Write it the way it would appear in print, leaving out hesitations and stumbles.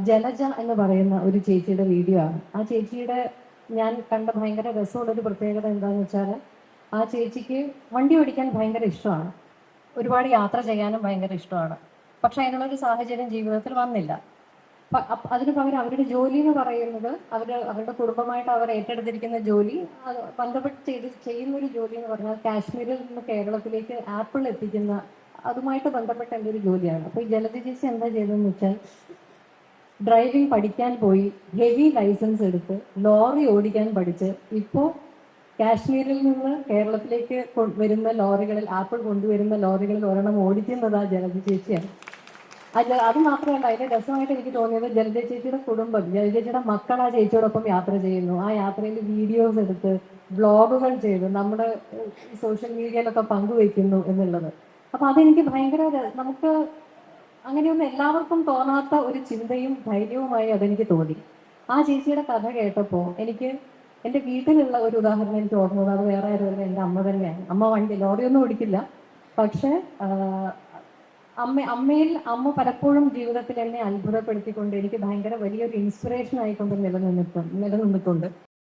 ജലജ എന്ന് പറയുന്ന ഒരു ചേച്ചിയുടെ വീഡിയോ ആണ്. ആ ചേച്ചിയുടെ ഞാൻ കണ്ട ഭയങ്കര രസമുള്ളൊരു പ്രത്യേകത എന്താണെന്ന് വെച്ചാൽ, ആ ചേച്ചിക്ക് വണ്ടി ഓടിക്കാൻ ഭയങ്കര ഇഷ്ടമാണ്, ഒരുപാട് യാത്ര ചെയ്യാനും ഭയങ്കര ഇഷ്ടമാണ്. പക്ഷെ അതിനുള്ളൊരു സാഹചര്യം ജീവിതത്തിൽ വന്നില്ല. അതിന് പകരം അവരുടെ ജോലി എന്ന് പറയുന്നത് അവരുടെ കുടുംബമായിട്ട് അവർ ഏറ്റെടുത്തിരിക്കുന്ന ജോലി, ബന്ധപ്പെട്ട് ചെയ്യുന്ന ഒരു ജോലി എന്ന് പറഞ്ഞാൽ കാശ്മീരിൽ നിന്ന് കേരളത്തിലേക്ക് ആപ്പിൾ എത്തിക്കുന്ന അതുമായിട്ട് ബന്ധപ്പെട്ട എന്തൊരു ജോലിയാണ്. അപ്പോൾ ഈ ജലജ ചേച്ചി എന്താ ചെയ്തതെന്ന് വെച്ചാൽ, ഡ്രൈവിംഗ് പഠിക്കാൻ പോയി, ഹെവി ലൈസൻസ് എടുത്ത് ലോറി ഓടിക്കാൻ പഠിച്ച് ഇപ്പോൾ കാശ്മീരിൽ നിന്ന് കേരളത്തിലേക്ക് വരുന്ന ലോറികളിൽ, ആപ്പിൾ കൊണ്ടുവരുന്ന ലോറികളിൽ ഒരെണ്ണം ഓടിക്കുന്നത് ആ ജലജ ചേച്ചിയാണ്. അത് മാത്രമല്ല, അതിന്റെ രസമായിട്ട് എനിക്ക് തോന്നിയത് ജലജ ചേച്ചിയുടെ കുടുംബം, ജലജ ചേച്ചിയുടെ മക്കൾ ആ ചേച്ചിയോടൊപ്പം യാത്ര ചെയ്യുന്നു. ആ യാത്രയിൽ വീഡിയോസ് എടുത്ത് വ്ളോഗുകൾ ചെയ്ത് നമ്മുടെ സോഷ്യൽ മീഡിയയിലൊക്കെ പങ്കുവെക്കുന്നു എന്നുള്ളത്. അപ്പൊ അതെനിക്ക് ഭയങ്കര, നമുക്ക് അങ്ങനെയൊന്നും എല്ലാവർക്കും തോന്നാത്ത ഒരു ചിന്തയും ധൈര്യവുമായി അതെനിക്ക് തോന്നി. ആ ചേച്ചിയുടെ കഥ കേട്ടപ്പോൾ എനിക്ക് എൻ്റെ വീട്ടിലുള്ള ഒരു ഉദാഹരണം എനിക്ക് ഓർമ്മ, അത് വേറെ ആരുമല്ല, എൻ്റെ അമ്മ തന്നെയാണ്. അമ്മ ലോറിയൊന്നും ഓടിക്കില്ല, പക്ഷെ അമ്മ പലപ്പോഴും ജീവിതത്തിൽ എന്നെ അത്ഭുതപ്പെടുത്തിക്കൊണ്ട് എനിക്ക് ഭയങ്കര വലിയൊരു ഇൻസ്പിറേഷൻ ആയിക്കൊണ്ട് നിലനിന്നിട്ടുണ്ട്.